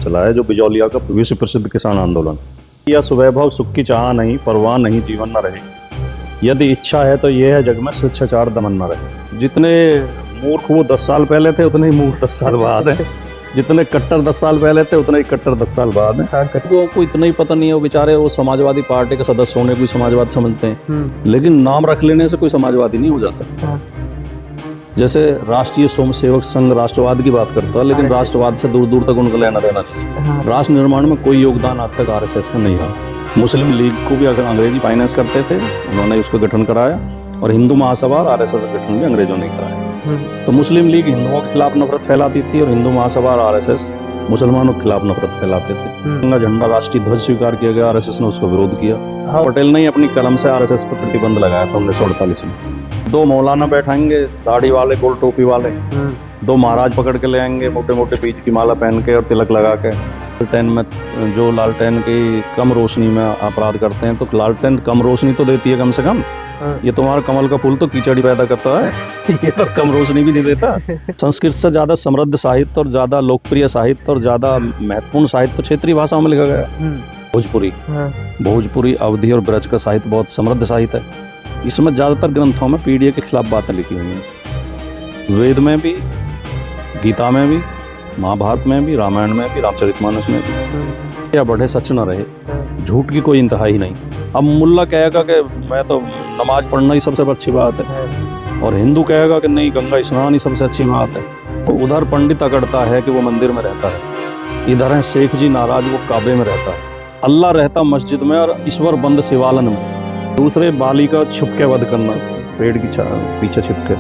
चला है जो बिजौलिया का विश्व प्रसिद्ध किसान आंदोलन। यह स्वैभव सुख की चाह नहीं, परवाह नहीं, जीवन न रहे। यदि इच्छा है तो यह है जग में स्वेच्छाचार दमन न रहे। जितने मूर्ख वो 10 साल पहले थे उतने ही मूर्ख 10 साल बाद है, जितने कट्टर 10 साल पहले थे उतने ही कट्टर 10 साल बाद है। लोगों को इतना ही पता नहीं है, वो बेचारे वो समाजवादी पार्टी के सदस्य होने को समाजवाद समझते हैं, लेकिन नाम रख लेने से कोई समाजवादी नहीं हो जाता। जैसे राष्ट्रीय स्वयंसेवक संघ राष्ट्रवाद की बात करता है, लेकिन राष्ट्रवाद से दूर दूर तक उनका लेना देना नहीं। राष्ट्र निर्माण में कोई योगदान आज तक आरएसएस का नहीं रहा। मुस्लिम लीग को भी अगर अंग्रेजी फाइनेंस करते थे, उन्होंने उसका गठन कराया, और हिंदू महासभा और आरएसएस का गठन भी अंग्रेजों ने कराया। तो मुस्लिम लीग हिंदुओं के खिलाफ नफरत फैलाती थी और हिंदू महासभा और आरएसएस मुसलमानों के खिलाफ नफरत फैलाते थे। झंडा राष्ट्रीय ध्वज स्वीकार किया गया, आरएसएस ने उसका विरोध किया। पटेल ने अपनी कलम से आरएसएस पर प्रतिबंध लगाया था 1948 में। 2 मौलाना बैठाएंगे दाढ़ी वाले, गोल टोपी वाले, 2 महाराज पकड़ के ले आएंगे मोटे मोटे बीज की माला पहन के और तिलक लगा के। लालटेन में जो लालटेन की कम रोशनी में अपराध करते हैं, तो लालटेन कम रोशनी तो देती है कम से कम। ये तुम्हारा कमल का फूल तो कीचड़ी पैदा करता है, ये तो कम रोशनी भी नहीं देता। संस्कृत से ज्यादा समृद्ध साहित्य और ज्यादा लोकप्रिय साहित्य और ज्यादा महत्वपूर्ण साहित्य तो क्षेत्रीय भाषाओं में लिखा गया। भोजपुरी, अवधी और ब्रज का साहित्य बहुत समृद्ध साहित्य है। इसमें ज्यादातर ग्रंथों में पीडीए के खिलाफ बातें लिखी हुई हैं। वेद में भी, गीता में भी, महाभारत में भी, रामायण में भी, रामचरितमानस में भी। या बढ़े सच न रहे, झूठ की कोई इंतहा ही नहीं। अब मुल्ला कहेगा कि मैं तो नमाज पढ़ना ही सबसे अच्छी बात है, और हिंदू कहेगा कि नहीं गंगा स्नान ही सबसे अच्छी बात है। तो उधर पंडित अकड़ता है कि वो मंदिर में रहता है, इधर है शेख जी नाराज, वो काबे में रहता है। अल्लाह रहता मस्जिद में और ईश्वर बंद शिवालन में। दूसरे बाली का छुपके वध करना, पेड़ की पीछे छिपके।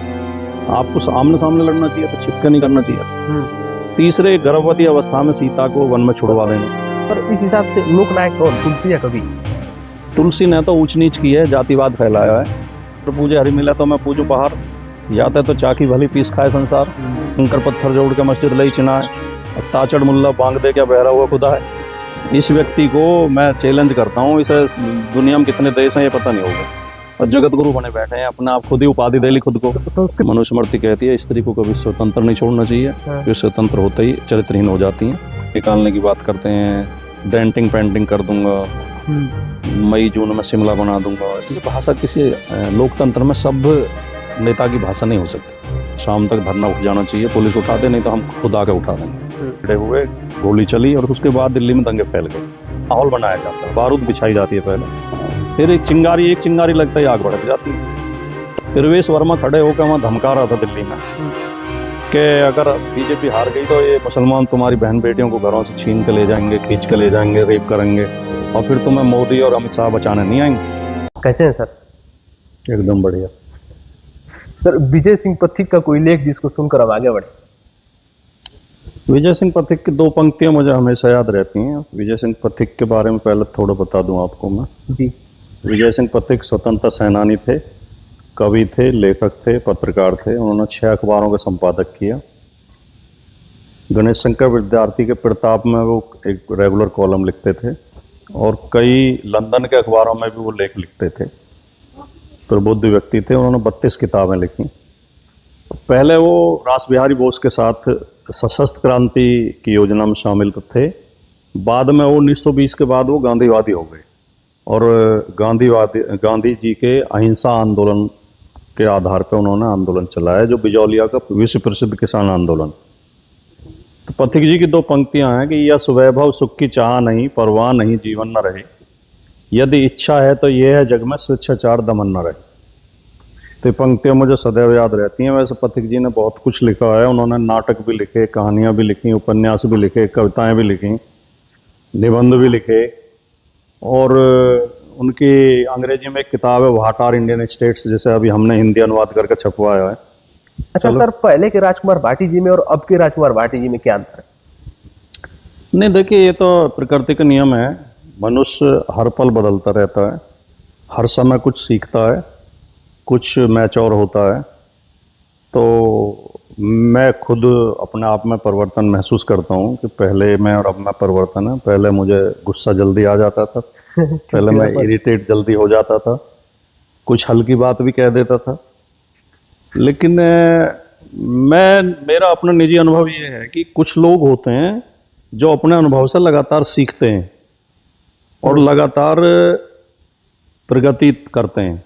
आपको आमने सामने लड़ना चाहिए तो छिपके नहीं करना चाहिए। तीसरे गर्भवती अवस्था में सीता को वन में छुड़वा देना। और इस हिसाब से लोकनायक और तुलसी या कवि? तुलसी ने तो ऊंच नीच की है, जातिवाद फैलाया है। तो पूजे हरी मिला तो मैं पूजू पहाड़, जाते तो चाकी भली पीस खाए संसार। कंकर पत्थर जोड़ के मस्जिद लई चिनाए, ताचड़ मुल्ला बांग दे क्या बहरा हुआ खुदा है। इस व्यक्ति को मैं चैलेंज करता हूँ, इसे दुनिया में कितने देश हैं ये पता नहीं होगा, और जगत गुरु बने बैठे हैं, अपने आप खुद ही उपाधि दे ली खुद को। मनुस्मृति कहती है स्त्री को कभी स्वतंत्र नहीं छोड़ना चाहिए, जो स्वतंत्र होते ही चरित्रहीन हो जाती हैं। निकालने की बात करते हैं, डेंटिंग पेंटिंग कर दूंगा, मई जून में शिमला बना दूंगा। ये भाषा किसी लोकतंत्र में सभ्य नेता की भाषा नहीं हो सकती। शाम तक धरना उठ जाना चाहिए, पुलिस उठा दे, नहीं तो हम खुद आके उठा देंगे। खड़े हुए, गोली चली और उसके बाद दिल्ली में दंगे फैल गए। माहौल बनाया जाता है, बारूद बिछाई जाती है पहले, फिर एक चिंगारी लगता है, आग भड़क जाती है। प्रवेश वर्मा खड़े होकर वहाँ धमका रहा था दिल्ली में कि अगर बीजेपी हार गई तो ये मुसलमान तुम्हारी बहन बेटियों को घरों से छीन के ले जाएंगे, खींच के ले जाएंगे, रेप करेंगे, और फिर तुम्हें मोदी और अमित शाह बचाने नहीं आएंगे। कैसे हैं सर? एकदम बढ़िया सर। विजय सिंह पथिक का कोई लेख जिसको सुनकर अब आगे बढ़े? विजय सिंह पथिक की 2 पंक्तियां मुझे हमेशा याद रहती हैं। विजय सिंह पथिक के बारे में पहले थोड़ा बता दूं आपको मैं जी। विजय सिंह पथिक स्वतंत्रता सेनानी थे, कवि थे, लेखक थे, पत्रकार थे। उन्होंने 6 अखबारों का संपादक किया। गणेश शंकर विद्यार्थी के प्रताप में वो एक रेगुलर कॉलम लिखते थे, और कई लंदन के अखबारों में भी वो लेख लिखते थे। प्रबुद्ध व्यक्ति थे, उन्होंने 32 किताबें लिखी। पहले वो रास बिहारी बोस के साथ सशस्त्र क्रांति की योजना में शामिल थे। बाद में वो 1920 के बाद वो गांधीवादी हो गए, और गांधी जी के अहिंसा आंदोलन के आधार पर उन्होंने आंदोलन चलाया, जो बिजौलिया का विश्व प्रसिद्ध किसान आंदोलन। तो पथिक जी की 2 पंक्तियां हैं कि यह स्वैभव सुख की चाह नहीं, परवाह नहीं, जीवन न रहे। यदि इच्छा है तो यह है जग में स्वेच्छाचार दमन न रहे। तो पंक्तियां मुझे सदैव याद रहती हैं। वैसे पथिक जी ने बहुत कुछ लिखा है, उन्होंने नाटक भी लिखे, कहानियां भी लिखी, उपन्यास भी लिखे, कविताएं भी लिखी, निबंध भी लिखे, और उनकी अंग्रेजी में एक किताब है व्हाट आर इंडियन स्टेट्स, जैसे अभी हमने हिंदी अनुवाद करके छपवाया है। अच्छा सर, पहले के राजकुमार भाटी जी में और अब के राजकुमार भाटी जी में क्या अंतर है? नहीं देखिए, ये तो प्रकृति का नियम है। मनुष्य हर पल बदलता रहता है, हर समय कुछ सीखता है, कुछ मैच्योर होता है। तो मैं खुद अपने आप में परिवर्तन महसूस करता हूँ कि पहले मैं और अब में परिवर्तन है। पहले मुझे गुस्सा जल्दी आ जाता था, पहले मैं इरिटेट जल्दी हो जाता था, कुछ हल्की बात भी कह देता था। लेकिन मेरा अपना निजी अनुभव ये है कि कुछ लोग होते हैं जो अपने अनुभव से लगातार सीखते हैं और लगातार प्रगति करते हैं,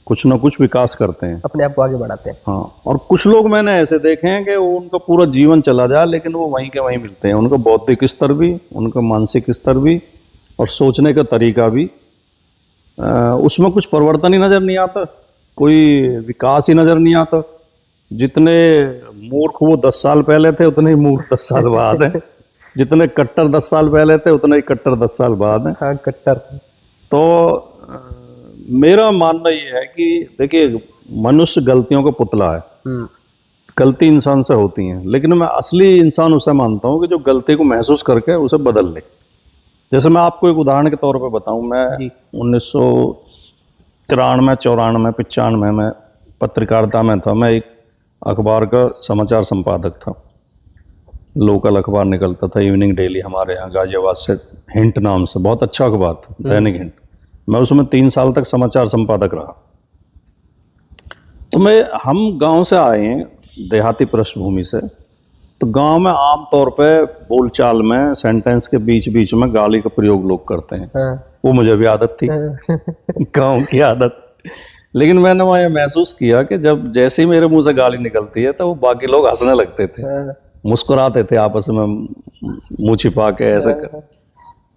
कुछ ना कुछ विकास करते हैं, अपने आप को आगे बढ़ाते हैं। हाँ। और कुछ लोग मैंने ऐसे देखे हैं कि वो उनका पूरा जीवन चला जाए लेकिन वो वहीं के वहीं मिलते हैं, उनका बौद्धिक स्तर भी, उनका मानसिक स्तर भी और सोचने का तरीका भी, उसमें कुछ परिवर्तन ही नजर नहीं आता, कोई विकास ही नजर नहीं आता। जितने मूर्ख वो 10 साल पहले थे उतने ही मूर्ख 10 साल बाद हैं, जितने कट्टर 10 साल पहले थे उतने ही कट्टर 10 साल बाद हैं। हाँ, कट्टर। तो मेरा मानना ये है कि देखिए, मनुष्य गलतियों का पुतला है, गलती इंसान से होती हैं, लेकिन मैं असली इंसान उसे मानता हूँ कि जो गलती को महसूस करके उसे बदल ले। जैसे मैं आपको एक उदाहरण के तौर पे बताऊं, मैं 1993, 94, 95 में पत्रकारिता में था। मैं एक अखबार का समाचार संपादक था, लोकल अखबार निकलता था, इवनिंग डेली हमारे यहाँ गाजियाबाद से, हिंट नाम से, बहुत अच्छा अखबार था, दैनिक हिंट। मैं उसमें 3 साल तक समाचार संपादक रहा। तो हम गांव से आए हैं, देहाती पृष्ठभूमि से। तो गांव में आमतौर पे बोलचाल में सेंटेंस के बीच बीच में गाली का प्रयोग लोग करते हैं। वो मुझे भी आदत थी, गांव की आदत। लेकिन मैंने वहाँ ये महसूस किया कि जब जैसे ही मेरे मुंह से गाली निकलती है तो वो बाकी लोग हंसने लगते थे, मुस्कुराते थे आपस में, मुंह छिपा के ऐसे कर।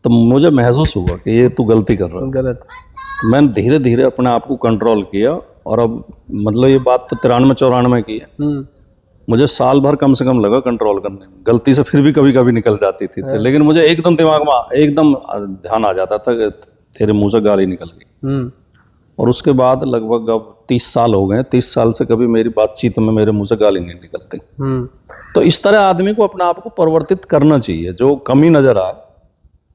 तो मुझे महसूस हुआ कि ये तू गलती कर रहा है, गलत। तो मैंने धीरे धीरे अपने आप को कंट्रोल किया। और अब मतलब ये बात तो 93-94 की है, मुझे साल भर कम से कम लगा कंट्रोल करने में। गलती से फिर भी कभी कभी निकल जाती थी, लेकिन मुझे एकदम दिमाग में एकदम ध्यान आ जाता था कि तेरे मुंह से गाली निकल गई। और उसके बाद लगभग अब 30 साल हो गए, 30 साल से कभी मेरी बातचीत में मेरे मुंह से गाली नहीं निकलती। तो इस तरह आदमी को अपने आप को परिवर्तित करना चाहिए। जो कमी नजर आए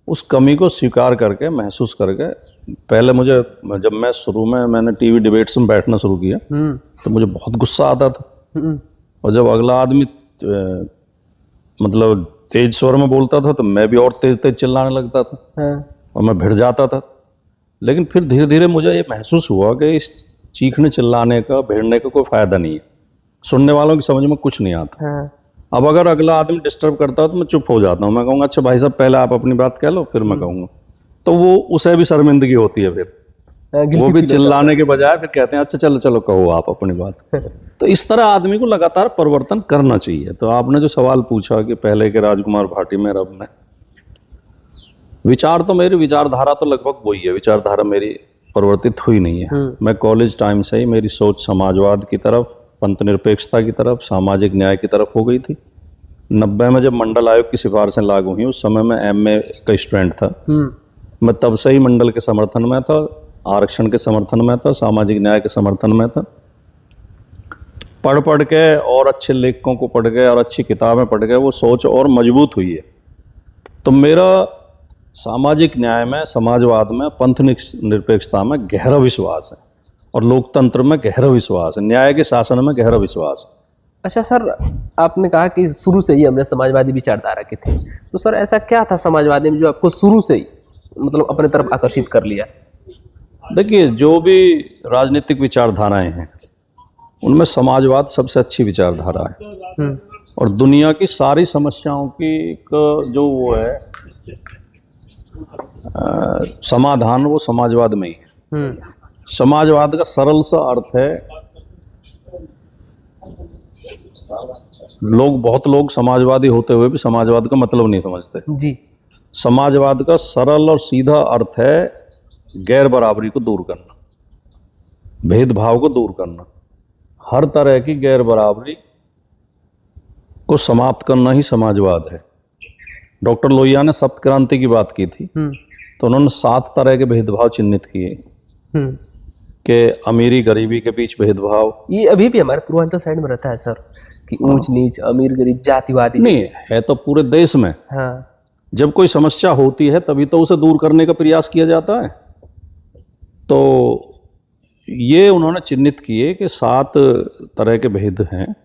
उस कमी को स्वीकार करके, महसूस करके। पहले मुझे, जब मैं शुरू में मैंने टीवी डिबेट्स में बैठना शुरू किया तो मुझे बहुत गुस्सा आता था। और जब अगला आदमी मतलब तेज स्वर में बोलता था तो मैं भी और तेज तेज चिल्लाने लगता था और मैं भिड़ जाता था। लेकिन फिर धीरे धीरे मुझे ये महसूस हुआ कि इस चीखने चिल्लाने का, भिड़ने का कोई फायदा नहीं है, सुनने वालों की समझ में कुछ नहीं आता। अब अगर अगला आदमी डिस्टर्ब करता है तो मैं चुप हो जाता हूँ। मैं कहूँगा अच्छा भाई साहब पहले आप अपनी बात कह लो फिर मैं कहूँगा। तो वो उसे भी शर्मिंदगी होती है, फिर वो भी चिल्लाने के बजाय फिर कहते हैं अच्छा चलो चलो कहो आप अपनी बात। तो इस तरह आदमी को लगातार परिवर्तन करना चाहिए। तो आपने जो सवाल पूछा कि पहले के राजकुमार भाटी में, अब में, विचार तो मेरी विचारधारा तो लगभग वही है। विचारधारा मेरी परिवर्तित हुई नहीं है। मैं कॉलेज टाइम से ही मेरी सोच समाजवाद की तरफ, पंथ निरपेक्षता की तरफ, सामाजिक न्याय की तरफ हो गई थी। 90 में जब मंडल आयोग की सिफारिशें लागू हुई, उस समय मैं एमए का स्टूडेंट था। मैं तब से ही मंडल के समर्थन में था, आरक्षण के समर्थन में था, सामाजिक न्याय के समर्थन में था। पढ़ पढ़ के और अच्छे लेखकों को पढ़ के और अच्छी किताबें पढ़ के वो सोच और मजबूत हुई है। तो मेरा सामाजिक न्याय में, समाजवाद में, पंथ निरपेक्षता में गहरा विश्वास है और लोकतंत्र में गहरा विश्वास है, न्याय के शासन में गहरा विश्वास है। अच्छा सर, आपने कहा कि शुरू से ही हमने समाजवादी विचारधारा के थे, तो सर ऐसा क्या था समाजवादी में जो आपको शुरू से ही मतलब अपने तरफ आकर्षित कर लिया? देखिए, जो भी राजनीतिक विचारधाराएं हैं उनमें समाजवाद सबसे अच्छी विचारधारा है। और दुनिया की सारी समस्याओं की एक जो वो है समाधान, वो समाजवाद में ही है। समाजवाद का सरल सा अर्थ है, बहुत लोग समाजवादी होते हुए भी समाजवाद का मतलब नहीं समझते जी। समाजवाद का सरल और सीधा अर्थ है गैर बराबरी को दूर करना, भेदभाव को दूर करना, हर तरह की गैर बराबरी को समाप्त करना ही समाजवाद है। डॉक्टर लोहिया ने सप्त क्रांति की बात की थी, तो उन्होंने 7 तरह के भेदभाव चिन्हित किए कि अमीरी गरीबी के बीच भेदभाव। ये अभी भी हमारे पूर्वांचल साइड में रहता है सर, कि ऊंच नीच, अमीर गरीब, जातिवादी। नहीं है तो पूरे देश में। हाँ। जब कोई समस्या होती है तभी तो उसे दूर करने का प्रयास किया जाता है। तो ये उन्होंने चिन्हित किए कि 7 तरह के भेद हैं,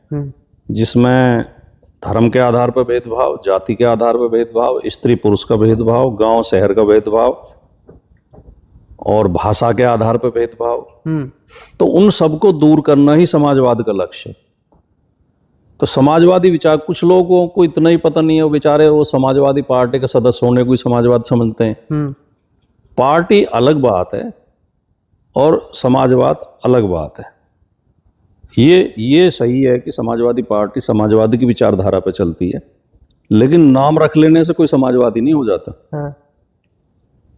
जिसमें धर्म के आधार पर भेदभाव, जाति के आधार पर भेदभाव, स्त्री पुरुष का भेदभाव, गांव शहर का भेदभाव और भाषा के आधार पर भेदभाव। तो उन सबको दूर करना ही समाजवाद का लक्ष्य है। तो समाजवादी विचार, कुछ लोगों को इतना ही पता नहीं है, वो बेचारे वो समाजवादी पार्टी के सदस्य होने को ही समाजवाद समझते हैं। पार्टी अलग बात है और समाजवाद अलग बात है। ये सही है कि समाजवादी पार्टी समाजवादी की विचारधारा पे चलती है, लेकिन नाम रख लेने से कोई समाजवादी नहीं हो जाता। हाँ।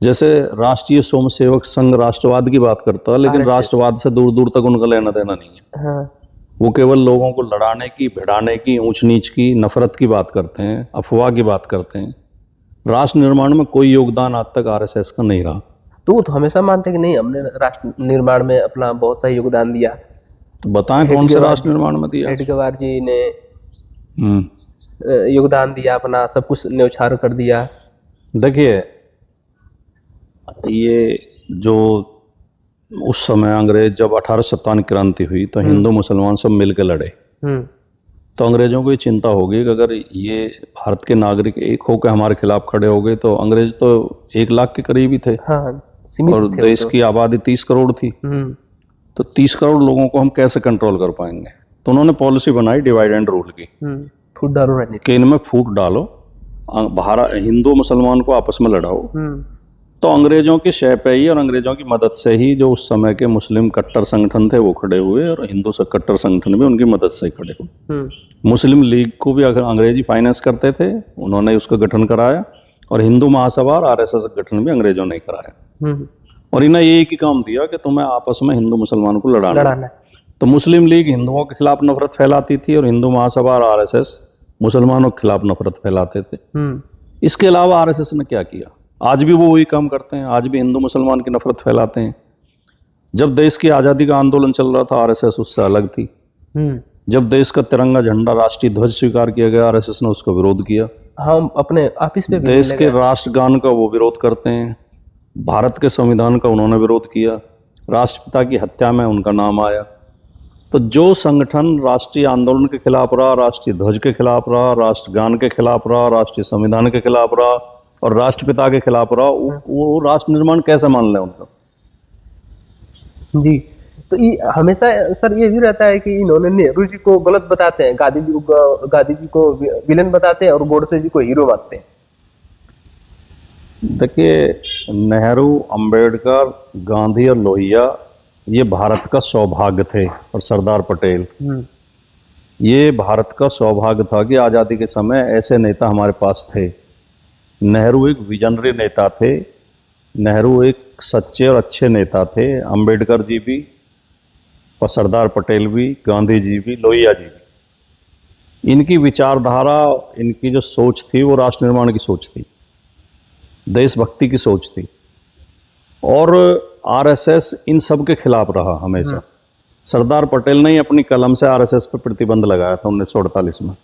जैसे राष्ट्रीय स्वयंसेवक संघ राष्ट्रवाद की बात करता है, लेकिन राष्ट्रवाद से दूर दूर तक उनका लेना देना नहीं है। हाँ। वो केवल लोगों को लड़ाने की, भिड़ाने की, ऊंच नीच की, नफरत की बात करते हैं, अफवाह की बात करते हैं। राष्ट्र निर्माण में कोई योगदान आज तक आरएसएस का नहीं रहा। तो वो तो हमेशा मानते हैं कि नहीं, हमने राष्ट्र निर्माण में अपना बहुत सा योगदान दिया। तो बताएं कौन से राष्ट्र निर्माण में दिया? हेडगेवार जी ने योगदान दिया, अपना सब कुछ न्यौछावर कर दिया। देखिए, ये जो उस समय अंग्रेज जब 1857 क्रांति हुई तो हिंदू मुसलमान सब मिलकर लड़े। तो अंग्रेजों को ये चिंता होगी कि अगर ये भारत के नागरिक एक होकर हमारे खिलाफ खड़े हो गए, तो अंग्रेज तो 1 लाख के करीब ही थे। हाँ, और देश की आबादी 30 करोड़ थी। तो 30 करोड़ लोगों को हम कैसे कंट्रोल कर पाएंगे? तो उन्होंने पॉलिसी बनाई डिवाइड एंड रूल की, फूट डालो रणनीति कि इनमें फूट डालो, भारत हिंदू मुसलमान को आपस में लड़ाओ। तो अंग्रेजों की शहपैई और अंग्रेजों की मदद से ही जो उस समय के मुस्लिम कट्टर संगठन थे वो खड़े हुए, और हिंदू कट्टर संगठन भी उनकी मदद से ही खड़े हुए। मुस्लिम लीग को भी अगर अंग्रेजी फाइनेंस करते थे, उन्होंने उसका गठन कराया, और हिंदू महासभा और आरएसएस का गठन भी अंग्रेजों ने कराया। और इन्हें एक ही काम दिया कि तुम्हें आपस में हिंदू मुसलमानों को लड़ाना। तो मुस्लिम लीग हिंदुओं के खिलाफ नफरत फैलाती थी, और हिंदू महासभा और आरएसएस मुसलमानों के खिलाफ नफरत फैलाते थे। इसके अलावा आरएसएस ने क्या किया? आज भी वो वही काम करते हैं, आज भी हिंदू मुसलमान की नफरत फैलाते हैं। जब देश की आज़ादी का आंदोलन चल रहा था, आरएसएस उससे अलग थी। जब देश का तिरंगा झंडा, राष्ट्रीय ध्वज स्वीकार किया गया, आरएसएस ने उसका विरोध किया। हम अपने ऑफिस पे देश के राष्ट्रगान का वो विरोध करते हैं, भारत के संविधान का उन्होंने विरोध किया, राष्ट्रपिता की हत्या में उनका नाम आया। तो जो संगठन राष्ट्रीय आंदोलन के खिलाफ रहा, राष्ट्रीय ध्वज के खिलाफ रहा, राष्ट्रगान के खिलाफ रहा, राष्ट्रीय संविधान के खिलाफ रहा और राष्ट्रपिता के खिलाफ रहा, वो राष्ट्र निर्माण कैसे मान लें उनका? जी, तो ये हमेशा सर ये भी रहता है कि इन्होंने नेहरू जी को गलत बताते हैं, गांधी जी को विलेन बताते हैं, और गोडसे जी को हीरो मानते हैं। देखिए, नेहरू, अंबेडकर, गांधी और लोहिया ये भारत का सौभाग्य थे, और सरदार पटेल ये भारत का सौभाग्य था कि आज़ादी के समय ऐसे नेता हमारे पास थे। नेहरू एक विजनरी नेता थे, नेहरू एक सच्चे और अच्छे नेता थे। अंबेडकर जी भी, और सरदार पटेल भी, गांधी जी भी, लोहिया जी भी। इनकी विचारधारा, इनकी जो सोच थी वो राष्ट्र निर्माण की सोच थी, देशभक्ति की सोच थी। और आरएसएस इन सब के खिलाफ रहा हमेशा। सरदार पटेल ने ही अपनी कलम से आरएसएस पर प्रतिबंध लगाया था 1948 में।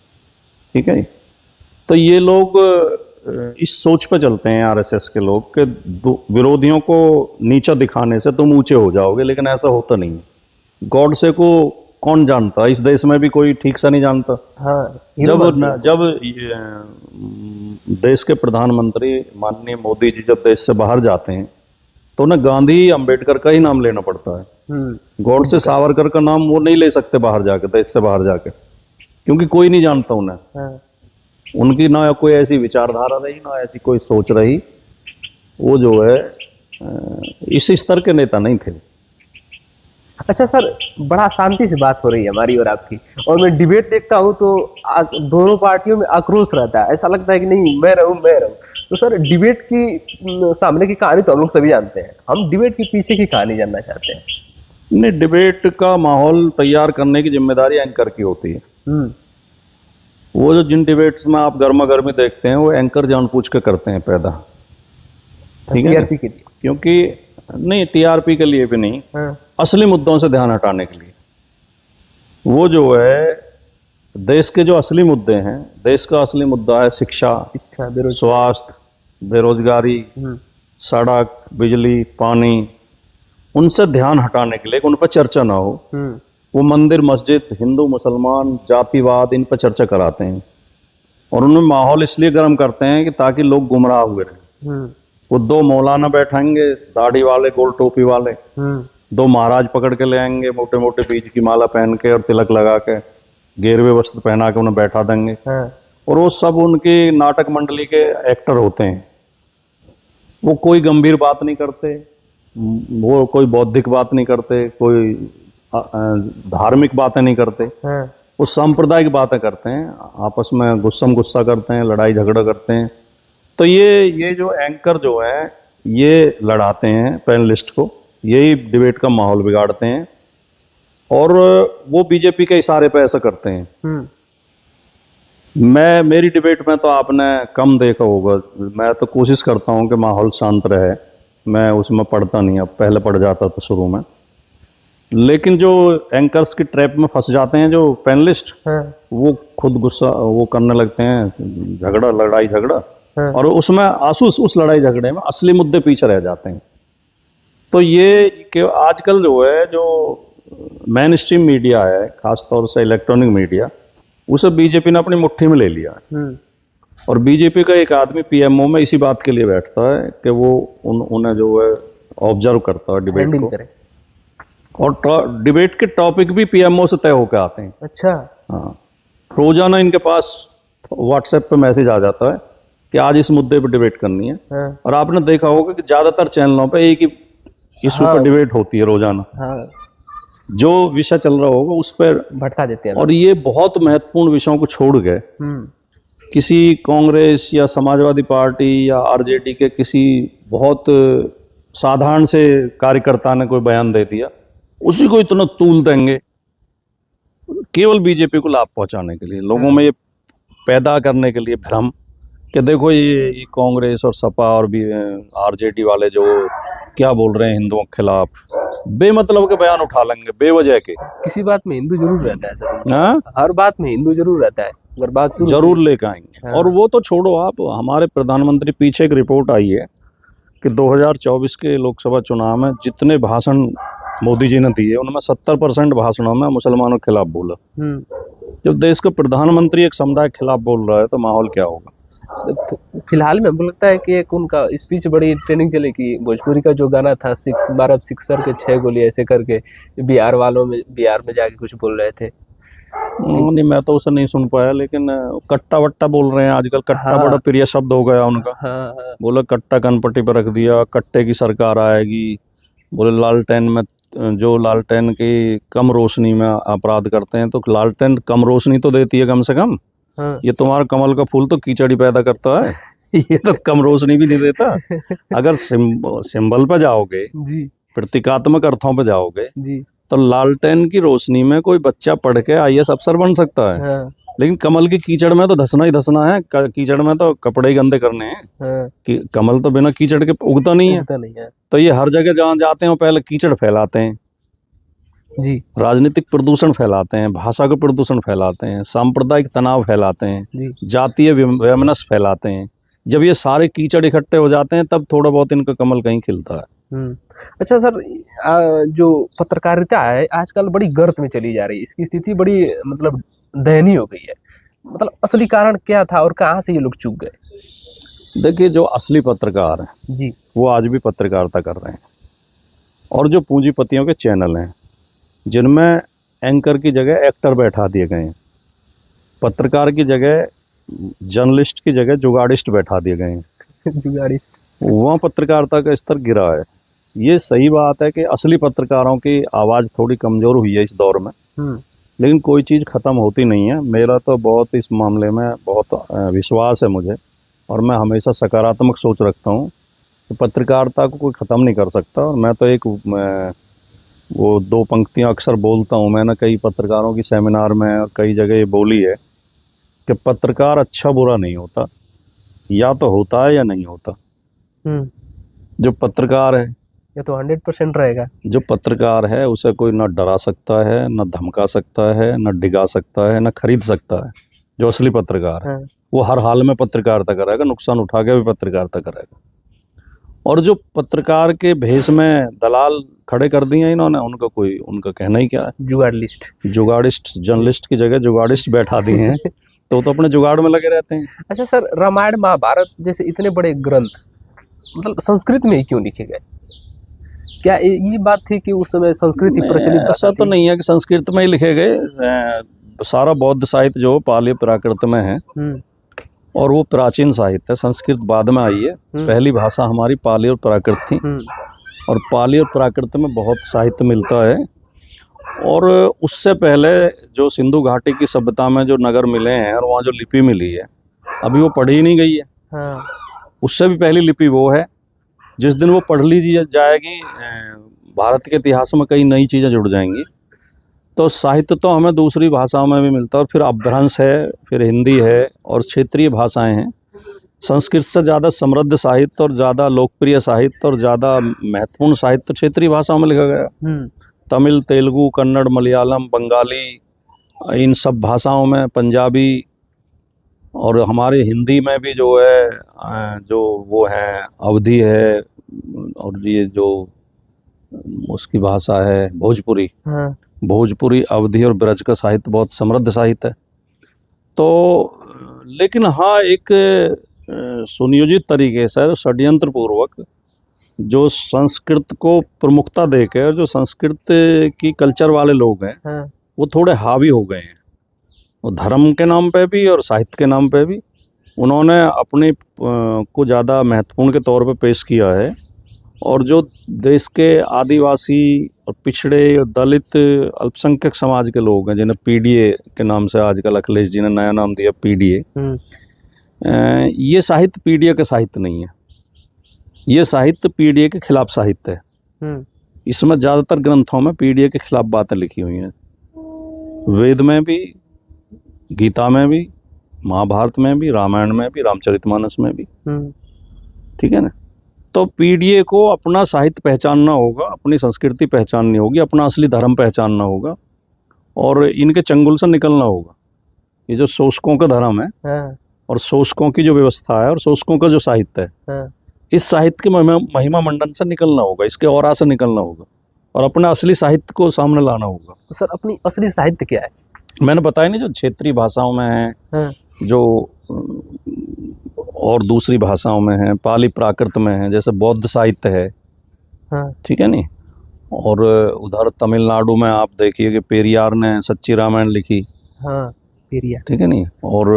ठीक है, तो ये लोग इस सोच पर चलते हैं, आरएसएस के लोग, कि विरोधियों को नीचा दिखाने से तुम ऊंचे हो जाओगे, लेकिन ऐसा होता नहीं है। गॉडसे को कौन जानता? इस देश में भी कोई ठीक से नहीं जानता। हाँ, जब देश के प्रधानमंत्री माननीय मोदी जी जब देश से बाहर जाते हैं, तो उन्हें गांधी, अंबेडकर का ही नाम लेना पड़ता है। गॉडसे, सावरकर का नाम वो नहीं ले सकते बाहर जाके, देश से बाहर जाके, क्योंकि कोई नहीं जानता उन्हें। हाँ। उनकी ना कोई ऐसी विचारधारा रही, ना ऐसी कोई सोच रही। वो जो है इस स्तर के नेता नहीं थे। अच्छा सर, बड़ा शांति से बात हो रही है हमारी और आपकी, और मैं डिबेट देखता हूँ तो दोनों पार्टियों में आक्रोश रहता है। ऐसा लगता है कि नहीं, मैं रहूं। तो सर, डिबेट की सामने की कहानी तो हम लोग सभी जानते हैं, हम डिबेट की पीछे की कहानी जानना चाहते हैं। नहीं, डिबेट का माहौल तैयार करने की जिम्मेदारी एंकर की होती है। वो जो जिन डिबेट्स में आप गर्मा गर्मी देखते हैं, वो एंकर जानबूझ के करते हैं पैदा। ठीक है, टीआरपी के लिए? क्योंकि नहीं, टीआरपी के लिए भी नहीं, असली मुद्दों से ध्यान हटाने के लिए। वो जो है देश के जो असली मुद्दे हैं, देश का असली मुद्दा है शिक्षा, स्वास्थ्य, बेरोजगारी, सड़क, बिजली, पानी, उनसे ध्यान हटाने के लिए, उन पर चर्चा ना हो, वो मंदिर, मस्जिद, हिंदू, मुसलमान, जातिवाद, इन पर चर्चा कराते हैं। और उनमें माहौल इसलिए गर्म करते हैं कि ताकि लोग गुमराह हुए रहें। वो 2 मौलाना बैठाएंगे, दाढ़ी वाले, गोल टोपी वाले, 2 महाराज पकड़ के ले आएंगे, मोटे मोटे बीज की माला पहन के और तिलक लगा के, गेरवे वस्त्र पहना के उन्हें बैठा देंगे हाँ और वो सब उनकी नाटक मंडली के एक्टर होते हैं। वो कोई गंभीर बात नहीं करते, वो कोई बौद्धिक बात नहीं करते, कोई धार्मिक बातें नहीं करते, हाँ वो सांप्रदायिक बातें करते हैं, आपस में गुस्सा करते हैं, लड़ाई झगड़ा करते हैं। तो ये जो एंकर जो है ये लड़ाते हैं पैनलिस्ट को, यही डिबेट का माहौल बिगाड़ते हैं और वो बीजेपी के इशारे पे ऐसा करते हैं। मेरी डिबेट में तो आपने कम देखा होगा, मैं तो कोशिश करता हूं कि माहौल शांत रहे, मैं उसमें पढ़ता नहीं, अब पहले पढ़ जाता था शुरू में। लेकिन जो एंकर्स की ट्रैप में फंस जाते हैं जो पैनलिस्ट, वो खुद गुस्सा वो करने लगते हैं, झगड़ा लड़ाई झगड़ा, और उसमें उस लड़ाई झगड़े में असली मुद्दे पीछे रह जाते हैं। तो ये कि आजकल जो है जो मेन स्ट्रीम मीडिया है, खासतौर से इलेक्ट्रॉनिक मीडिया, उसे बीजेपी ने अपनी मुट्ठी में ले लिया है। और बीजेपी का एक आदमी पीएमओ में इसी बात के लिए बैठता है कि वो उन्हें जो है ऑब्जर्व करता है डिबेट को, और डिबेट के टॉपिक भी पीएमओ से तय होकर आते हैं। अच्छा। हाँ, रोजाना इनके पास व्हाट्सएप पे मैसेज आ जाता है कि आज इस मुद्दे पर डिबेट करनी है। हाँ। और आपने देखा होगा कि ज्यादातर चैनलों पे एक ही इशू पर डिबेट होती है रोजाना। हाँ। जो विषय चल रहा होगा उस पर भटका देते हैं। और ये बहुत महत्वपूर्ण विषयों को छोड़ गए किसी कांग्रेस या समाजवादी पार्टी या आरजेडी के किसी बहुत साधारण से कार्यकर्ता ने कोई बयान दे दिया, उसी को इतना तूल देंगे केवल बीजेपी को लाभ पहुंचाने के लिए, लोगों में ये पैदा करने के लिए भ्रम कि देखो ये कांग्रेस और सपा और भी आरजेडी वाले जो क्या बोल रहे हैं हिंदुओं के खिलाफ, बेमतलब के बयान उठा लेंगे बेवजह के। किसी बात में हिंदू जरूर रहता है सर। हाँ? हर बात में हिंदू जरूर रहता है, अगर बात जरूर लेकर आएंगे। हाँ। और वो तो छोड़ो, आप हमारे प्रधानमंत्री, पीछे एक रिपोर्ट आई है कि 2024 के लोकसभा चुनाव में जितने भाषण मोदी जी ने दिए उनमें 70% भाषणों में मुसलमानों के खिलाफ बोला। जब देश का प्रधानमंत्री एक समुदाय के खिलाफ बोल रहा है तो माहौल क्या होगा। फिलहाल में हमको लगता है कि एक उनका स्पीच बड़ी ट्रेनिंग चली कि भोजपुरी का जो गाना था 12 सिक्सर के 6 गोली ऐसे करके बिहार में जाके कुछ बोल रहे थे। नहीं, मैं तो उसे नहीं सुन पाया, लेकिन कट्टा वट्टा बोल रहे हैं आजकल। कट्टा हाँ। बड़ा प्रिय शब्द हो गया उनका। हाँ। बोला कट्टा कनपट्टी पर रख दिया, कट्टे की सरकार आएगी। बोले लालटेन में जो लालटेन की कम रोशनी में अपराध करते हैं, तो लालटेन कम रोशनी तो देती है कम से कम। हाँ। ये तुम्हारा कमल का फूल तो कीचड़ी पैदा करता है ये तो कम रोशनी भी नहीं देता। अगर सिंबल पे जाओगे जी, प्रतीकात्मक अर्थों पे जाओगे जी, तो लालटेन की रोशनी में कोई बच्चा पढ़ के आईएएस अफसर बन सकता है। हाँ। लेकिन कमल की कीचड़ में तो धसना ही धसना है, कीचड़ में तो कपड़े ही गंदे करने हैं। हाँ। कि कमल तो बिना कीचड़ के उगता नहीं है। तो ये हर जगह जहाँ जाते हैं पहले कीचड़ फैलाते हैं जी, राजनीतिक प्रदूषण फैलाते हैं, भाषा का प्रदूषण फैलाते हैं, सांप्रदायिक तनाव फैलाते हैं, जातीय वैमनस्य फैलाते हैं। जब ये सारे कीचड़ इकट्ठे हो जाते हैं तब थोड़ा बहुत इनका कमल कहीं खिलता है। अच्छा सर, जो पत्रकारिता है आजकल बड़ी गर्त में चली जा रही है, इसकी स्थिति बड़ी मतलब दयनीय हो गई है। मतलब असली कारण क्या था और कहाँ से ये लोग चूक गए। देखिए, जो असली पत्रकार हैं जी, वो आज भी पत्रकारिता कर रहे हैं, और जो पूंजीपतियों के चैनल हैं जिनमें एंकर की जगह एक्टर बैठा दिए गए हैं, पत्रकार की जगह जर्नलिस्ट की जगह जुगाड़िस्ट बैठा दिए गए हैं, जुगाड़िस्ट, वहाँ पत्रकारिता का स्तर गिरा है। ये सही बात है कि असली पत्रकारों की आवाज़ थोड़ी कमज़ोर हुई है इस दौर में, लेकिन कोई चीज़ ख़त्म होती नहीं है। मेरा तो बहुत इस मामले में बहुत विश्वास है मुझे, और मैं हमेशा सकारात्मक सोच रखता हूँ कि पत्रकारिता को कोई ख़त्म नहीं कर सकता। और मैं तो एक वो 2 पंक्तियाँ अक्सर बोलता हूँ, मैंने कई पत्रकारों की सेमिनार में और कई जगह ये बोली है कि पत्रकार अच्छा बुरा नहीं होता, या तो होता है या नहीं होता। जो पत्रकार है ये तो 100% रहेगा। जो पत्रकार है उसे कोई ना डरा सकता है, ना धमका सकता है, ना डिगा सकता है, ना खरीद सकता है। जो असली पत्रकार है वो हर हाल में पत्रकारिता करेगा, नुकसान उठा के भी पत्रकारिता करेगा। और जो पत्रकार के भेष में दलाल खड़े कर दिए इन्होंने, उनका कहना ही क्या है। जुगाड़िस्ट जर्नलिस्ट की जगह जुगाड़िस्ट बैठा दिए हैं तो अपने जुगाड़ में लगे रहते हैं। अच्छा सर, रामायण महाभारत जैसे इतने बड़े ग्रंथ मतलब संस्कृत में ही क्यों लिखे गए? क्या ये बात थी कि उस समय संस्कृत ही प्रचलित? ऐसा तो नहीं है कि संस्कृत में ही लिखे गए। सारा बौद्ध साहित्य जो पाली प्राकृत में है, और वो प्राचीन साहित्य है। संस्कृत बाद में आई है। पहली भाषा हमारी पाली और प्राकृत थी, और पाली और प्राकृत में बहुत साहित्य मिलता है। और उससे पहले जो सिंधु घाटी की सभ्यता में जो नगर मिले हैं और वहाँ जो लिपि मिली है, अभी वो पढ़ी नहीं गई है। हाँ। उससे भी पहली लिपि वो है। जिस दिन वो पढ़ ली जाएगी, भारत के इतिहास में कई नई चीज़ें जुड़ जाएंगी। तो साहित्य तो हमें दूसरी भाषाओं में भी मिलता है, और फिर अपभ्रंश है, फिर हिंदी है, और क्षेत्रीय भाषाएं हैं। संस्कृत से ज़्यादा समृद्ध साहित्य और ज़्यादा लोकप्रिय साहित्य और ज़्यादा महत्वपूर्ण साहित्य क्षेत्रीय भाषाओं में लिखा गया। तमिल, तेलुगु, कन्नड़, मलयालम, बंगाली, इन सब भाषाओं में, पंजाबी, और हमारे हिंदी में भी जो है, जो वो है अवधी है, और ये जो उसकी भाषा है भोजपुरी। हाँ। भोजपुरी, अवधी और ब्रज का साहित्य बहुत समृद्ध साहित्य है। तो लेकिन हाँ, एक सुनियोजित तरीके से षड्यंत्र पूर्वक जो संस्कृत को प्रमुखता देकर जो संस्कृत की कल्चर वाले लोग हैं, हाँ। वो थोड़े हावी हो गए हैं। वो धर्म के नाम पे भी और साहित्य के नाम पे भी उन्होंने अपने को ज़्यादा महत्वपूर्ण के तौर पे पेश किया है। और जो देश के आदिवासी और पिछड़े और दलित अल्पसंख्यक समाज के लोग हैं, जिन्हें पीडीए के नाम से आजकल अखिलेश जी ने नया नाम दिया पीडीए, ये साहित्य पीडीए का साहित्य नहीं है। ये साहित्य पीडीए के खिलाफ साहित्य है। इसमें ज़्यादातर ग्रंथों में पीडीए के खिलाफ बातें लिखी हुई हैं। वेद में भी, गीता में भी, महाभारत में भी, रामायण में भी, रामचरितमानस में भी। ठीक है ना। तो पीडीए को अपना साहित्य पहचानना होगा, अपनी संस्कृति पहचाननी होगी, अपना असली धर्म पहचानना होगा, और इनके चंगुल से निकलना होगा। ये जो शोषकों का धर्म है, और शोषकों की जो व्यवस्था है, और शोषकों का जो साहित्य है, इस साहित्य के महिमा मंडन से निकलना होगा, इसके औरा से निकलना होगा, और अपने असली साहित्य को सामने लाना होगा। तो सर, अपनी असली साहित्य क्या है? मैंने बताया नहीं, जो क्षेत्रीय भाषाओं में है, जो और दूसरी भाषाओं में है, पाली प्राकृत में है, जैसे बौद्ध साहित्य है। ठीक है नहीं। और उधर तमिलनाडु में आप देखिए कि पेरियार ने सच्ची रामायण लिखी। पेरियार। ठीक है नहीं। और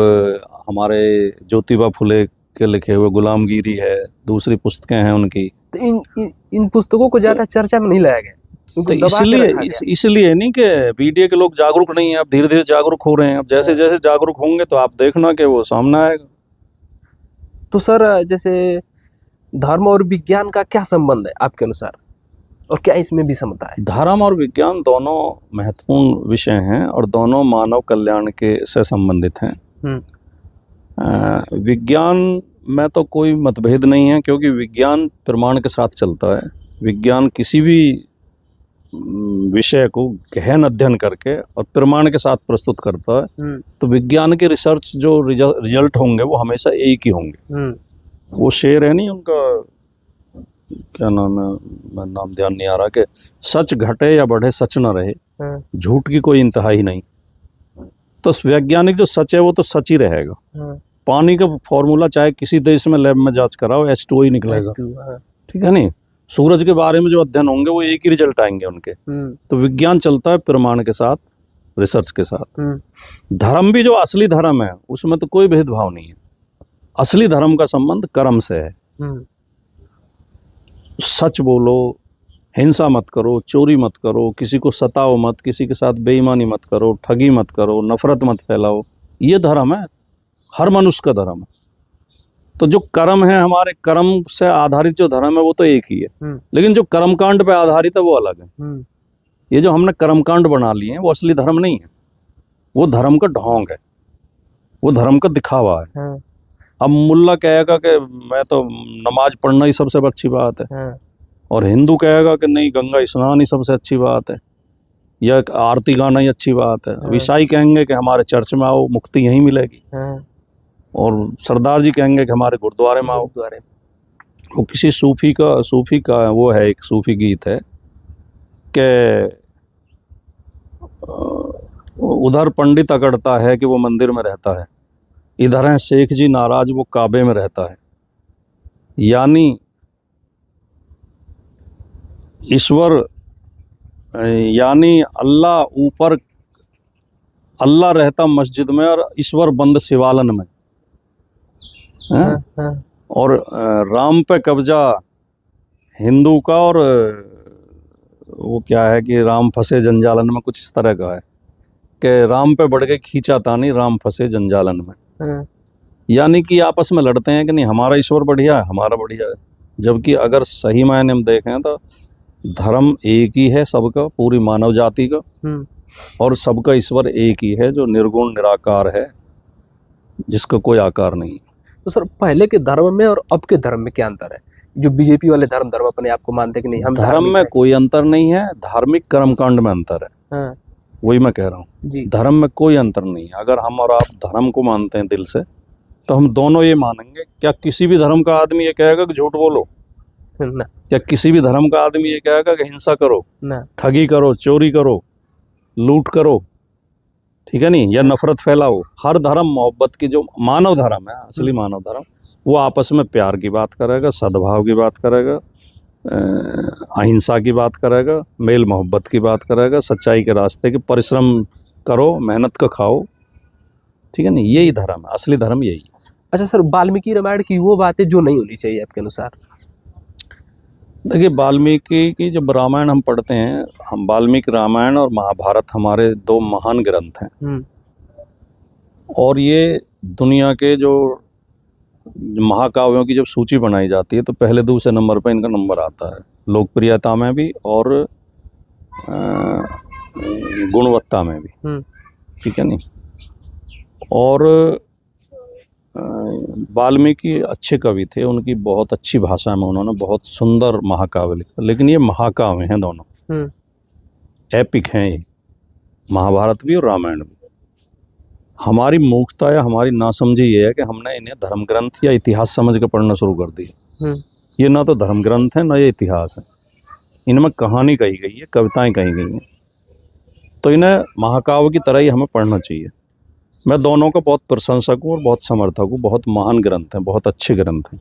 हमारे ज्योतिबा फुले के लिखे हुए गुलामगिरी है, दूसरी पुस्तकें हैं उनकी। तो इन पुस्तकों को ज़्यादा चर्चा में नहीं लाया गया, तो इसलिए नहीं कि पीडीए के लोग जागरूक नहीं है। अब धीरे धीरे जागरूक हो रहे हैं। अब जैसे जैसे जागरूक होंगे तो आप देखना कि वो सामने आएगा। तो सर, जैसे धर्म और विज्ञान का क्या संबंध है आपके अनुसार, और क्या इसमें विषमता है? धर्म और विज्ञान दोनों महत्वपूर्ण विषय हैं, और दोनों मानव कल्याण के से संबंधित हैं। विज्ञान में तो कोई मतभेद नहीं है, क्योंकि विज्ञान प्रमाण के साथ चलता है। विज्ञान किसी भी विषय को गहन अध्ययन करके और प्रमाण के साथ प्रस्तुत करता है। तो विज्ञान के रिसर्च जो रिजल्ट होंगे वो हमेशा एक ही होंगे। वो शेर है नहीं उनका, क्या नाम है, मैं नाम ध्यान नहीं आ रहा, कि सच घटे या बढ़े सच न रहे, झूठ की कोई इंतहा ही नहीं। तो वैज्ञानिक जो सच है वो तो सच ही रहेगा। पानी का फॉर्मूला चाहे किसी देश में लैब में जांच कराओ, H2O ही निकलेगा। ठीक है नहीं। सूरज के बारे में जो अध्ययन होंगे वो एक ही रिजल्ट आएंगे उनके। तो विज्ञान चलता है प्रमाण के साथ, रिसर्च के साथ। धर्म भी जो असली धर्म है उसमें तो कोई भेदभाव नहीं है। असली धर्म का संबंध कर्म से है। सच बोलो, हिंसा मत करो, चोरी मत करो, किसी को सताओ मत, किसी के साथ बेईमानी मत करो, ठगी मत करो, नफरत मत फैलाओ। ये धर्म है, हर मनुष्य का धर्म है। तो जो कर्म है, हमारे कर्म से आधारित जो धर्म है वो तो एक ही है, लेकिन जो कर्मकांड पे आधारित है वो अलग है। ये जो हमने कर्मकांड बना लिए हैं वो असली धर्म नहीं है, वो धर्म का ढोंग है, वो धर्म का दिखावा है। अब मुल्ला कहेगा कि मैं तो नमाज पढ़ना ही सबसे अच्छी बात है, और हिंदू कहेगा कि नहीं, गंगा स्नान ही सबसे अच्छी बात है, या आरती गाना ही अच्छी बात है। ईसाई कहेंगे कि हमारे चर्च में आओ, मुक्ति यहीं मिलेगी, और सरदार जी कहेंगे कि हमारे गुरुद्वारे में आओ। वो किसी सूफी का वो है, एक सूफी गीत है कि उधर पंडित अकड़ता है कि वो मंदिर में रहता है, इधर है शेख जी नाराज वो काबे में रहता है। यानी ईश्वर, यानी अल्लाह ऊपर अल्लाह रहता मस्जिद में और ईश्वर बंद शिवालन में। हैं? हाँ, और राम पे कब्जा हिंदू का, और वो क्या है कि राम फंसे जंजालन में, कुछ इस तरह का है कि राम पे बढ़ के खींचा तानी, राम फंसे जंजालन में। हाँ, यानी कि आपस में लड़ते हैं कि नहीं हमारा ईश्वर बढ़िया है, हमारा बढ़िया है। जबकि अगर सही मायने में देखें तो धर्म एक ही है सबका, पूरी मानव जाति का, और सबका ईश्वर एक ही है जो निर्गुण निराकार है, जिसका कोई आकार नहीं। तो सर पहले के धर्म में और अब के धर्म में क्या अंतर है? जो बीजेपी वाले धर्म अपने आप को मानते कि नहीं हम धर्म धार्मिक में हैं। कोई अंतर नहीं है, धार्मिक कर्मकांड में अंतर है। हाँ, वही मैं कह रहा हूँ, जी, धर्म में कोई अंतर नहीं है। अगर हम और आप धर्म को मानते हैं दिल से, तो हम दोनों ये मानेंगे। क्या किसी भी धर्म का आदमी ये कहेगा कि झूठ बोलो? ना, क्या किसी भी धर्म का आदमी ये कहेगा कि हिंसा करो, ना, ठगी करो, चोरी करो, लूट करो, ठीक है नहीं, या नफरत फैलाओ? हर धर्म मोहब्बत की, जो मानव धर्म है, असली मानव धर्म, वो आपस में प्यार की बात करेगा, सद्भाव की बात करेगा, अहिंसा की बात करेगा, मेल मोहब्बत की बात करेगा, सच्चाई के रास्ते की, परिश्रम करो, मेहनत का खाओ, ठीक है नहीं, यही धर्म है, असली धर्म यही है। अच्छा सर, वाल्मीकि रामायण की वो बातें जो नहीं होनी चाहिए आपके अनुसार? देखिए, वाल्मीकि की जब रामायण हम पढ़ते हैं, हम वाल्मीकि रामायण और महाभारत हमारे दो महान ग्रंथ हैं, और ये दुनिया के जो महाकाव्यों की जब सूची बनाई जाती है तो पहले दूसरे नंबर पर इनका नंबर आता है, लोकप्रियता में भी और गुणवत्ता में भी, ठीक है नहीं। और वाल्मीकि अच्छे कवि थे, उनकी बहुत अच्छी भाषा में उन्होंने बहुत सुंदर महाकाव्य लिखा। लेकिन ये महाकाव्य हैं दोनों, एपिक हैं ये, महाभारत भी और रामायण भी। हमारी मूर्खता या हमारी नासमझी ये है कि हमने इन्हें धर्म ग्रंथ या इतिहास समझ के पढ़ना शुरू कर दिया। ये ना तो धर्म ग्रंथ है ना ये इतिहास है, इनमें कहानी कही गई है, कविताएं कही गई हैं, तो इन्हें महाकाव्य की तरह ही हमें पढ़ना चाहिए। मैं दोनों का बहुत प्रशंसक हूँ और बहुत समर्थक हूँ, बहुत महान ग्रंथ हैं, बहुत अच्छे ग्रंथ हैं।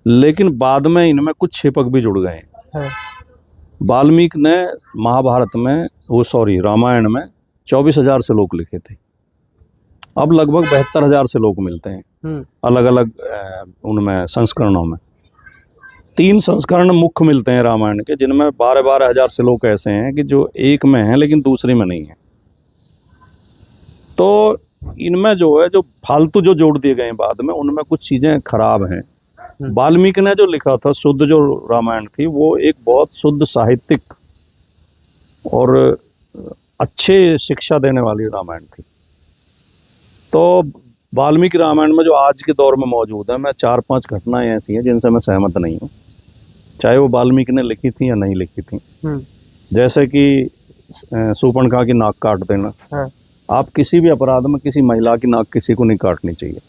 लेकिन बाद में इनमें कुछ छिपक भी जुड़ गए हैं। वाल्मीकि ने महाभारत में, रामायण में 24,000 श्लोक लिखे थे। अब लगभग 72,000 श्लोक मिलते हैं अलग अलग उनमें संस्करणों में। 3 संस्करण मुख्य मिलते हैं रामायण के, जिनमें 12,000 श्लोक ऐसे हैं कि जो एक में हैं लेकिन दूसरी में नहीं है। तो इनमें जो है, जो फालतू जो जोड़ दिए गए बाद में, उनमें कुछ चीज़ें खराब हैं। वाल्मीकि ने जो लिखा था, शुद्ध जो रामायण थी, वो एक बहुत शुद्ध साहित्यिक और अच्छे शिक्षा देने वाली रामायण थी। तो वाल्मीकि रामायण में जो आज के दौर में मौजूद है, मैं 4-5 घटनाएं ऐसी हैं जिनसे मैं सहमत नहीं हूँ, चाहे वो वाल्मीकि ने लिखी थी या नहीं लिखी थी। जैसे कि शूर्पणखा की नाक काट देना। आप किसी भी अपराध में किसी महिला की नाक किसी को नहीं काटनी चाहिए।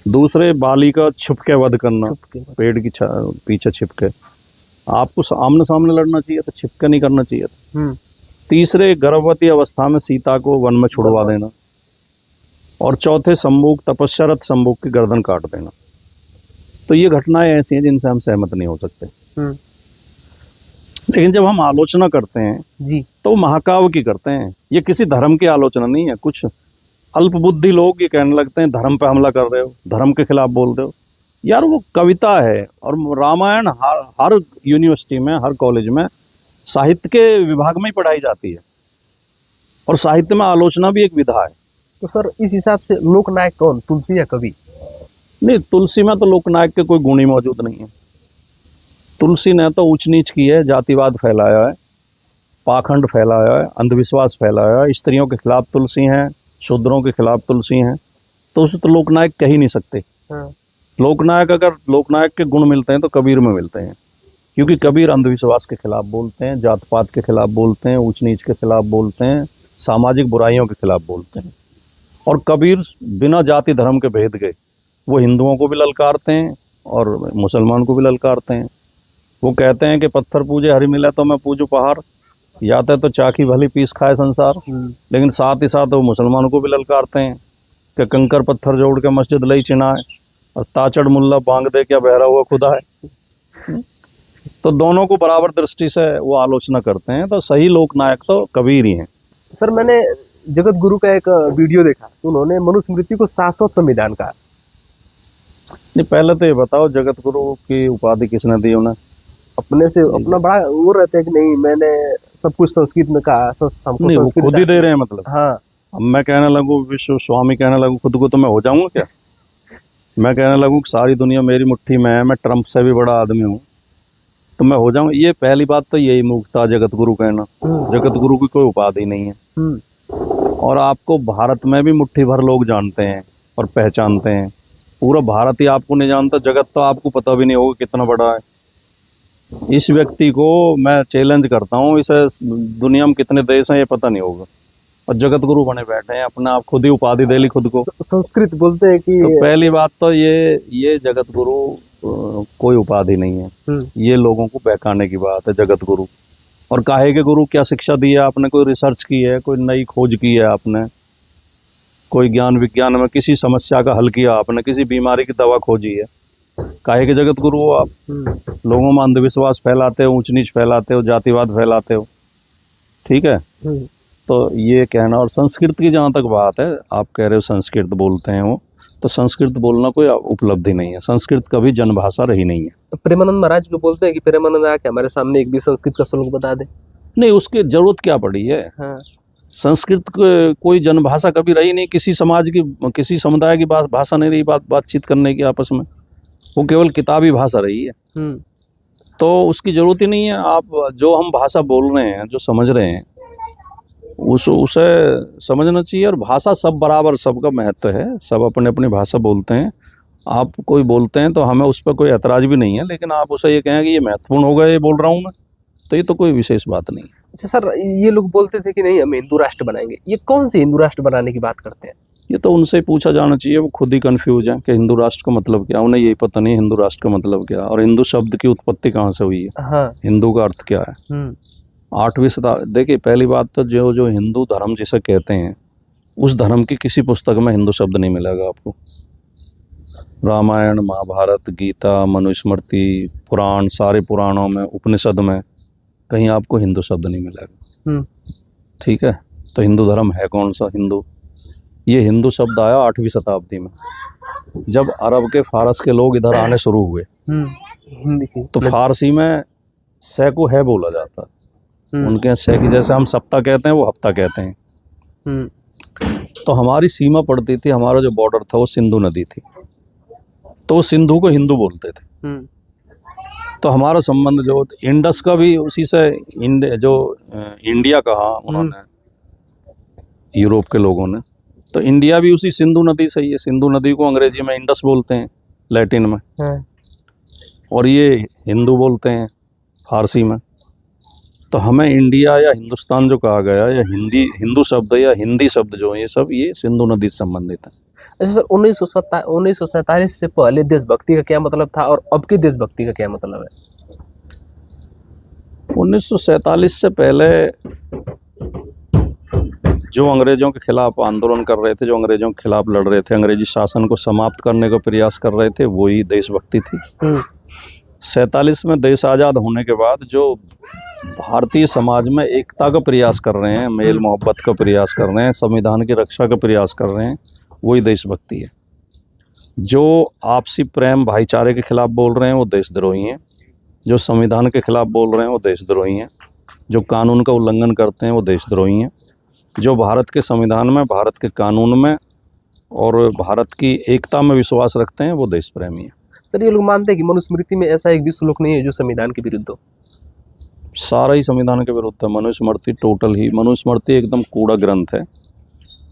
दूसरे, बाली का छुप के वध करना, पेड़ की पीछे छिप के। आपको आमने सामने लड़ना चाहिए था, छिप के नहीं करना चाहिए था। तीसरे, गर्भवती अवस्था में सीता को वन में छुड़वा देना। और चौथे, सम्मुख तपस्यारत सम्मुख की गर्दन काट देना। तो ये घटनाएं ऐसी हैं जिनसे हम सहमत नहीं हो सकते। लेकिन जब हम आलोचना करते हैं जी, तो महाकाव्य की करते हैं, ये किसी धर्म की आलोचना नहीं है। कुछ अल्पबुद्धि लोग ये कहने लगते हैं धर्म पे हमला कर रहे हो, धर्म के खिलाफ बोल रहे हो। यार वो कविता है, और रामायण हर यूनिवर्सिटी में, हर कॉलेज में साहित्य के विभाग में ही पढ़ाई जाती है, और साहित्य में आलोचना भी एक विधा है। तो सर इस हिसाब से लोकनायक कौन, तुलसी या कवि? नहीं, तुलसी में तो लोकनायक के कोई गुण ही मौजूद नहीं है। तुलसी ने तो ऊंच नीच की है, जातिवाद फैलाया है, पाखंड फैलाया है, अंधविश्वास फैलाया है, स्त्रियों के खिलाफ तुलसी हैं, शूद्रों के खिलाफ तुलसी हैं। तो उसे तो लोकनायक कह ही नहीं सकते। लोकनायक, अगर लोकनायक के गुण मिलते हैं तो कबीर में मिलते हैं, क्योंकि कबीर अंधविश्वास के खिलाफ बोलते हैं, जात पात के खिलाफ बोलते हैं, ऊंच नीच के खिलाफ बोलते हैं, सामाजिक बुराइयों के खिलाफ बोलते हैं। और कबीर बिना जाति धर्म के भेद गए, वो हिंदुओं को भी ललकारते हैं और मुसलमान को भी ललकारते हैं। वो कहते हैं कि पत्थर पूजे हरि मिले तो मैं पूजू पहाड़, याते तो चाकी भली पीस खाए संसार। लेकिन साथ ही साथ वो मुसलमानों को भी ललकारते हैं कि कंकर पत्थर जोड़ के मस्जिद लई चिनाए, और ताचड़ मुल्ला बांग दे क्या बहरा हुआ खुदा है। तो दोनों को बराबर दृष्टि से वो आलोचना करते हैं। तो सही लोकनायक तो कबीर ही हैं। सर मैंने जगत गुरु का एक वीडियो देखा तो उन्होंने मनुस्मृति को शाश्वत संविधान कहा। नहीं, पहले तो ये बताओ जगत गुरु की उपाधि किसने दी उन्हें? अपने से अपना बड़ा वो रहते हैं कि नहीं मैंने सब कुछ संस्कृत में कहा, हमको नहीं, वो संस्कृत खुद ही दे रहे हैं मतलब। हाँ अब मैं कहने लगूँ विश्व स्वामी कहने लगूँ खुद को, तो मैं हो जाऊंगा क्या? मैं कहने लगूँ कि सारी दुनिया मेरी मुट्ठी में है, मैं ट्रम्प से भी बड़ा आदमी हूँ, तो मैं हो जाऊंगा? ये पहली बात तो यही मूर्खता जगत गुरु कहना। जगत गुरु की कोई उपाधि नहीं है। और आपको भारत में भी मुट्ठी भर लोग जानते हैं और पहचानते हैं, पूरा भारत ही आपको नहीं जानता, जगत तो आपको पता भी नहीं होगा कितना बड़ा है। इस व्यक्ति को मैं चैलेंज करता हूँ, इसे दुनिया में कितने देश हैं ये पता नहीं होगा, और जगत गुरु बने बैठे हैं, अपने आप खुद ही उपाधि दे ली खुद को। संस्कृत बोलते हैं कि तो पहली बात तो ये जगत गुरु कोई उपाधि नहीं है, ये लोगों को बहकाने की बात है जगत गुरु। और काहे के गुरु? क्या शिक्षा दी है आपने? कोई रिसर्च की है? कोई नई खोज की है आपने? कोई ज्ञान विज्ञान में किसी समस्या का हल किया आपने? किसी बीमारी की दवा खोजी है? काहे के जगत गुरु हो आप? लोगों में अंधविश्वास फैलाते हो, ऊंच नीच फैलाते हो, जातिवाद फैलाते हो, ठीक है? तो ये कहना। और संस्कृत की जहाँ तक बात है, आप कह रहे हो संस्कृत बोलते हैं वो, तो संस्कृत बोलना कोई उपलब्धि नहीं है, संस्कृत कभी जनभाषा रही नहीं है। तो प्रेमानंद महाराज को बोलते हैं कि प्रेमानंद आके हमारे सामने एक भी संस्कृत का श्लोक बता दे। नहीं, उसकी जरूरत क्या पड़ी है? हाँ। संस्कृत कोई जनभाषा कभी रही नहीं, किसी समाज की किसी समुदाय की भाषा नहीं रही बातचीत करने की आपस में, वो केवल किताबी भाषा रही है। तो उसकी जरूरत ही नहीं है। आप जो हम भाषा बोल रहे हैं, जो समझ रहे हैं, उसे समझना चाहिए। और भाषा सब बराबर, सबका महत्व है, सब अपने अपनी भाषा बोलते हैं। आप कोई बोलते हैं तो हमें उस पर कोई ऐतराज़ भी नहीं है, लेकिन आप उसे ये कहें कि ये महत्वपूर्ण होगा, ये बोल रहा हूँ मैं, तो ये तो कोई विशेष बात नहीं है। अच्छा सर, ये लोग बोलते थे कि नहीं हम हिंदू राष्ट्र बनाएंगे, ये कौन से हिंदू राष्ट्र बनाने की बात करते हैं? ये तो उनसे ही पूछा जाना चाहिए, वो खुद ही कंफ्यूज है कि हिंदू राष्ट्र का मतलब क्या। उन्हें यही पता नहीं हिंदू राष्ट्र का मतलब क्या, और हिंदू शब्द की उत्पत्ति कहाँ से हुई है। हाँ। हिंदू का अर्थ क्या है? 8वीं शताब्दी। देखिए, पहली बात तो जो हिंदू धर्म जिसे कहते हैं, उस धर्म की किसी पुस्तक में हिंदू शब्द नहीं मिलेगा आपको। रामायण, महाभारत, गीता, मनुस्मृति, पुराण, सारे पुराणों में, उपनिषद में कहीं आपको हिंदू शब्द नहीं मिलेगा। ठीक है? तो हिंदू धर्म है कौन सा? हिंदू। ये हिंदू शब्द आया 8वीं शताब्दी में, जब अरब के फारस के लोग इधर आने शुरू हुए। तो फारसी में सै को है बोला जाता है, उनके यहाँ सै की, जैसे हम सप्ताह कहते हैं वो हफ्ता कहते हैं। तो हमारी सीमा पड़ती थी, हमारा जो बॉर्डर था वो सिंधु नदी थी, तो सिंधु को हिंदू बोलते थे। तो हमारा संबंध जो इंडस का भी उसी से, जो इंडिया कहा उन्होंने, यूरोप के लोगों ने, तो इंडिया भी उसी सिंधु नदी से ही है। सिंधु नदी को अंग्रेजी में इंडस बोलते हैं, लैटिन में, और ये हिंदू बोलते हैं फारसी में। तो हमें इंडिया या हिंदुस्तान जो कहा गया, या हिंदू शब्द या हिंदी शब्द जो है, ये सब ये सिंधु नदी से संबंधित है। अच्छा सर, 1947 से पहले देशभक्ति का क्या मतलब था और अब की देशभक्ति का क्या मतलब है? 1947 से पहले जो अंग्रेजों के खिलाफ आंदोलन कर रहे थे, जो अंग्रेजों के खिलाफ लड़ रहे थे, अंग्रेजी शासन को समाप्त करने का प्रयास कर रहे थे, वही देशभक्ति थी। 47 में देश आज़ाद होने के बाद जो भारतीय समाज में एकता का प्रयास कर रहे हैं, मेल मोहब्बत का प्रयास कर रहे हैं, संविधान की रक्षा का प्रयास कर रहे हैं, वही देशभक्ति है। जो आपसी प्रेम भाईचारे के खिलाफ बोल रहे हैं वो देशद्रोही हैं, जो संविधान के खिलाफ बोल रहे हैं वो देशद्रोही हैं, जो कानून का उल्लंघन करते हैं वो देशद्रोही हैं, जो भारत के संविधान में, भारत के कानून में और भारत की एकता में विश्वास रखते हैं वो देश प्रेमी हैं। सर, ये लोग मानते हैं कि मनुस्मृति में ऐसा एक भी श्लोक नहीं है जो संविधान के विरुद्ध हो? सारा ही संविधान के विरुद्ध है। मनुस्मृति टोटल ही, मनुस्मृति एकदम कूड़ा ग्रंथ है।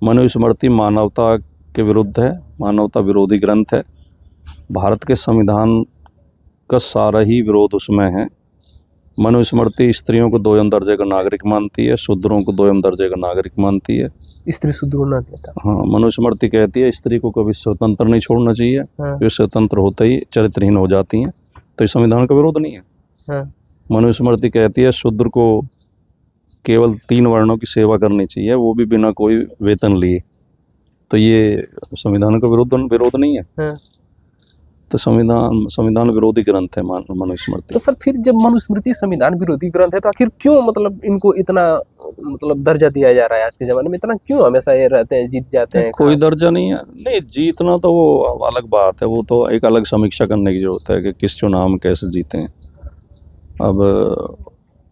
मनुस्मृति मानवता के विरुद्ध है, मानवता विरोधी ग्रंथ है। भारत के संविधान का सारा ही विरोध उसमें है। मनुस्मृति स्त्रियों को 2ym दर्जे का नागरिक मानती है, शूद्रों को 2ym दर्जे का नागरिक मानती है। स्त्री शूद्र ना देता। हाँ, मनुस्मृति कहती है स्त्री को कभी स्वतंत्र नहीं छोड़ना चाहिए। हाँ। वे स्वतंत्र होते ही चरित्रहीन हो जाती हैं, तो इस संविधान का विरोध नहीं है। हाँ। मनुस्मृति कहती है शूद्र को केवल 3 वर्णों की सेवा करनी चाहिए, वो भी बिना कोई वेतन लिए, तो ये संविधान का विरोध नहीं है। हाँ। तो संविधान विरोधी ग्रंथ है मनुस्मृति। तो सर फिर जब मनुस्मृति संविधान विरोधी ग्रंथ है तो आखिर क्यों मतलब इनको इतना मतलब दर्जा दिया जा रहा है आज के जमाने में, इतना क्यों हमेशा ये रहते हैं, जीत जाते हैं? कोई दर्जा नहीं है, नहीं जीतना तो वो अलग बात है, वो तो एक अलग समीक्षा करने की जरूरत है कि किस चुनाव में कैसे जीते हैं। अब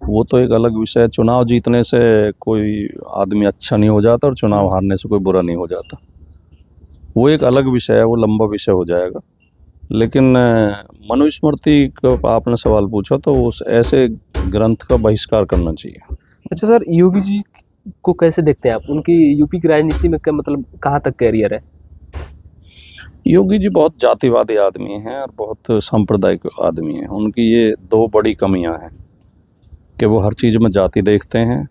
वो तो एक अलग विषय है। चुनाव जीतने से कोई आदमी अच्छा नहीं हो जाता और चुनाव हारने से कोई बुरा नहीं हो जाता, वो एक अलग विषय है, वो लंबा विषय हो जाएगा। लेकिन मनुस्मृति का आपने सवाल पूछा तो उस ऐसे ग्रंथ का बहिष्कार करना चाहिए। अच्छा सर, योगी जी को कैसे देखते हैं आप? उनकी यूपी की राजनीति में मतलब कहाँ तक कैरियर है? योगी जी बहुत जातिवादी आदमी हैं और बहुत सांप्रदायिक आदमी हैं। उनकी ये दो बड़ी कमियां हैं कि वो हर चीज़ में जाति देखते हैं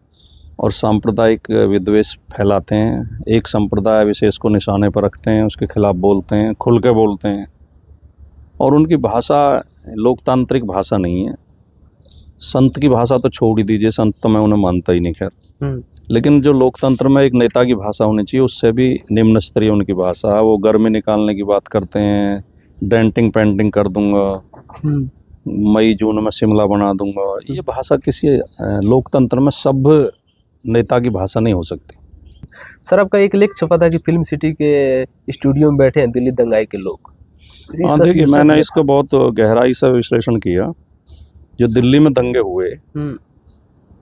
और सांप्रदायिक विद्वेष फैलाते हैं। एक संप्रदाय विशेष को निशाने पर रखते हैं, उसके खिलाफ बोलते हैं, खुल के बोलते हैं। और उनकी भाषा लोकतांत्रिक भाषा नहीं है। संत की भाषा तो छोड़ ही दीजिए, संत तो मैं उन्हें मानता ही नहीं खैर। लेकिन जो लोकतंत्र में एक नेता की भाषा होनी चाहिए, उससे भी निम्न स्तरीय उनकी भाषा है। वो गर्मी निकालने की बात करते हैं, डेंटिंग पेंटिंग कर दूंगा, मई जून में शिमला बना दूंगा। ये भाषा किसी लोकतंत्र में सभ्य नेता की भाषा नहीं हो सकती। सर आपका एक लेख छपा था कि फिल्म सिटी के स्टूडियो में बैठे हैं दिल्ली दंगाई के लोग। हाँ देखिए, मैंने इसका बहुत गहराई से विश्लेषण किया। जो दिल्ली में दंगे हुए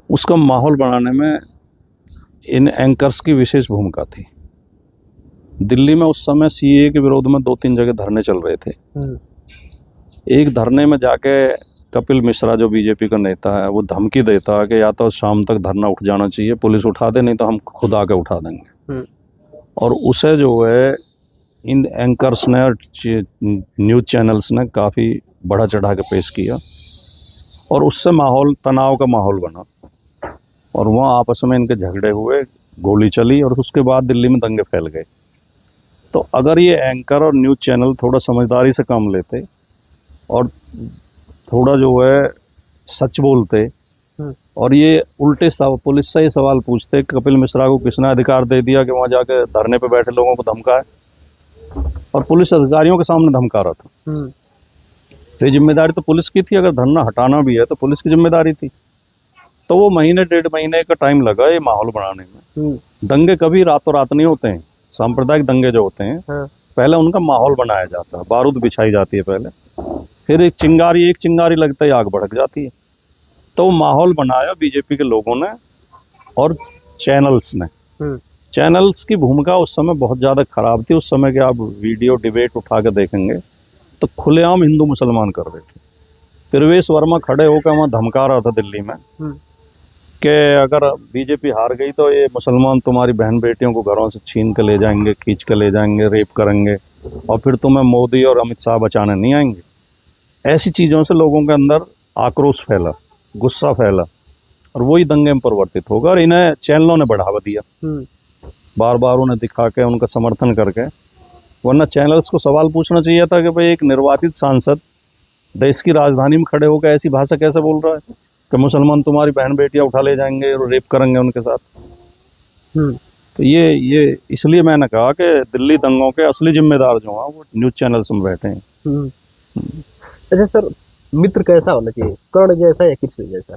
उसका माहौल बनाने में इन एंकर्स की विशेष भूमिका थी। दिल्ली में उस समय सीए के विरोध में 2-3 जगह धरने चल रहे थे। एक धरने में जाके कपिल मिश्रा जो बीजेपी का नेता है वो धमकी देता है कि या तो शाम तक धरना उठ जाना चाहिए, पुलिस उठा दे, नहीं तो हम खुद आके उठा देंगे। और उसे जो है इन एंकर्स ने और न्यूज़ चैनल्स ने काफ़ी बढ़ा चढ़ा के पेश किया और उससे माहौल, तनाव का माहौल बना और वहाँ आपस में इनके झगड़े हुए, गोली चली और उसके बाद दिल्ली में दंगे फैल गए। तो अगर ये एंकर और न्यूज़ चैनल थोड़ा समझदारी से काम लेते और थोड़ा जो है सच बोलते और ये उल्टे पुलिस से ये सवाल पूछते, कपिल मिश्रा को किसने अधिकार दे दिया कि वहाँ जाके धरने पे बैठे लोगों को धमकाए, और पुलिस अधिकारियों के सामने धमका रहा था। तो ये जिम्मेदारी तो पुलिस की थी। अगर धरना हटाना भी है तो पुलिस की जिम्मेदारी थी। तो वो महीने 1.5 महीने का टाइम लगा ये माहौल बनाने में। दंगे कभी रातों रात नहीं होते हैं। सांप्रदायिक दंगे जो होते हैं पहले उनका माहौल बनाया जाता है, बारूद बिछाई जाती है पहले, फिर एक चिंगारी लगता है, आग भड़क जाती है। तो वो माहौल बनाया बीजेपी के लोगों ने और चैनल्स ने। चैनल्स की भूमिका उस समय बहुत ज़्यादा खराब थी। उस समय के आप वीडियो डिबेट उठा के देखेंगे तो खुलेआम हिंदू मुसलमान कर रहे थे। प्रवेश वर्मा खड़े होकर वहाँ धमका रहा था दिल्ली में कि अगर बीजेपी हार गई तो ये मुसलमान तुम्हारी बहन बेटियों को घरों से छीन के ले जाएंगे, खींच के ले जाएंगे, रेप करेंगे और फिर तुम्हें मोदी और अमित शाह बचाने नहीं आएंगे। ऐसी चीज़ों से लोगों के अंदर आक्रोश फैला, गुस्सा फैला और वही दंगे में परिवर्तित होगा। और इन्हें चैनलों ने बढ़ावा दिया, बार बार उन्हें दिखा के, उनका समर्थन करके। वरना चैनल्स को सवाल पूछना चाहिए था कि भाई एक निर्वाचित सांसद देश की राजधानी में खड़े होकर ऐसी भाषा कैसे बोल रहा है कि मुसलमान तुम्हारी बहन बेटियां उठा ले जाएंगे और रेप करेंगे उनके साथ। तो ये इसलिए मैंने कहा कि दिल्ली दंगों के असली जिम्मेदार जो हैं वो न्यूज़ चैनल्स में बैठे हैं। अच्छा सर, मित्र कैसा होना चाहिए, कर्ण जैसा या कृष्ण जैसा?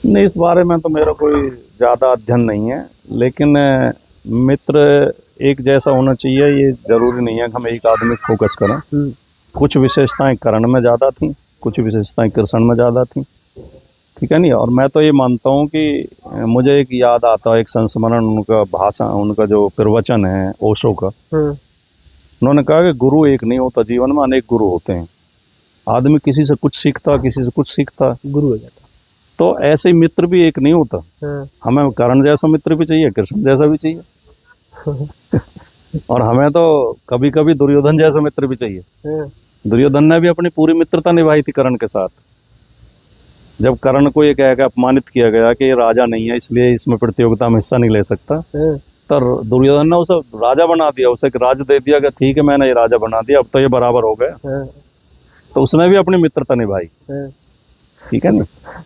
नहीं, इस बारे में तो मेरा कोई ज़्यादा अध्ययन नहीं है, लेकिन मित्र एक जैसा होना चाहिए ये ज़रूरी नहीं है कि हम एक आदमी फोकस करें। कुछ विशेषताएं कर्ण में ज़्यादा थी, कुछ विशेषताएं कृष्ण में ज़्यादा थी, ठीक है नहीं। और मैं तो ये मानता हूँ कि मुझे एक याद आता है, एक संस्मरण उनका भाषण, उनका जो प्रवचन है ओशो का। उन्होंने कहा कि गुरु एक नहीं होता, जीवन में अनेक गुरु होते हैं। आदमी किसी से कुछ सीखता, किसी से कुछ सीखता, गुरु हो जाता। तो ऐसे मित्र भी एक नहीं होता। हमें कर्ण जैसा मित्र भी चाहिए, कृष्ण जैसा भी चाहिए और हमें तो कभी कभी दुर्योधन जैसा मित्र भी चाहिए। दुर्योधन ने भी अपनी पूरी मित्रता निभाई थी कर्ण के साथ। जब कर्ण को ये कह के अपमानित किया गया कि ये राजा नहीं है इसलिए इसमें प्रतियोगिता में हिस्सा नहीं ले सकता, तो दुर्योधन ने उसे राजा बना दिया, उसे राज दे दिया कि ठीक है मैंने ये राजा बना दिया, अब तो ये बराबर हो गया। तो उसने भी अपनी मित्रता निभाई, ठीक है ना।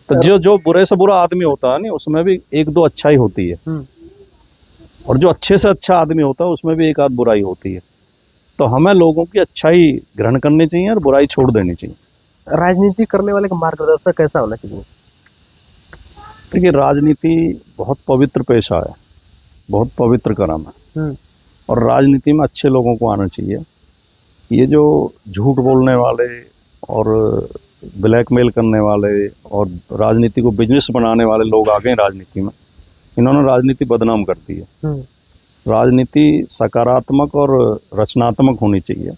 तो जो बुरे से बुरा आदमी होता है नहीं, उसमें भी एक दो अच्छाई होती है, और जो अच्छे से अच्छा आदमी होता है उसमें भी एक आध बुराई होती है। तो हमें लोगों की अच्छाई ग्रहण करनी चाहिए और बुराई छोड़ देनी चाहिए। राजनीति करने वाले का मार्गदर्शक कैसा होना चाहिए? देखिए, राजनीति बहुत पवित्र पेशा है, बहुत पवित्र कर्म है, और राजनीति में अच्छे लोगों को आना चाहिए। ये जो झूठ बोलने वाले और ब्लैकमेल करने वाले और राजनीति को बिजनेस बनाने वाले लोग आ गए राजनीति में, इन्होंने राजनीति बदनाम कर दी है। राजनीति सकारात्मक और रचनात्मक होनी चाहिए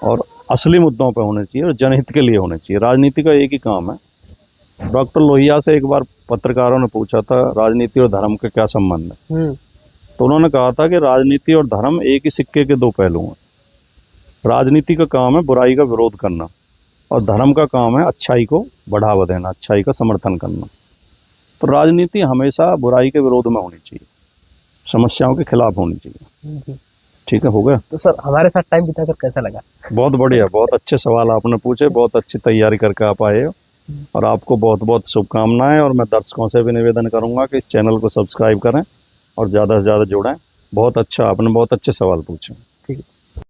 और असली मुद्दों पर होने चाहिए और जनहित के लिए होने चाहिए। राजनीति का एक ही काम है। डॉक्टर लोहिया से एक बार पत्रकारों ने पूछा था राजनीति और धर्म का क्या संबंध है, तो उन्होंने कहा था कि राजनीति और धर्म एक ही सिक्के के दो पहलू हैं। राजनीति का काम है बुराई का विरोध करना और धर्म का काम है अच्छाई को बढ़ावा देना, अच्छाई का समर्थन करना। तो राजनीति हमेशा बुराई के विरोध में होनी चाहिए, समस्याओं के खिलाफ होनी चाहिए। ठीक है, हो गया। तो सर हमारे साथ टाइम बिताकर कैसा लगा? बहुत बढ़िया, बहुत अच्छे सवाल आपने पूछे, बहुत अच्छी तैयारी करके आप आए हो और आपको बहुत बहुत शुभकामनाएं। और मैं दर्शकों से भी निवेदन करूंगा कि इस चैनल को सब्सक्राइब करें और ज़्यादा से ज़्यादा जुड़ें। बहुत अच्छा, आपने बहुत अच्छे सवाल पूछे।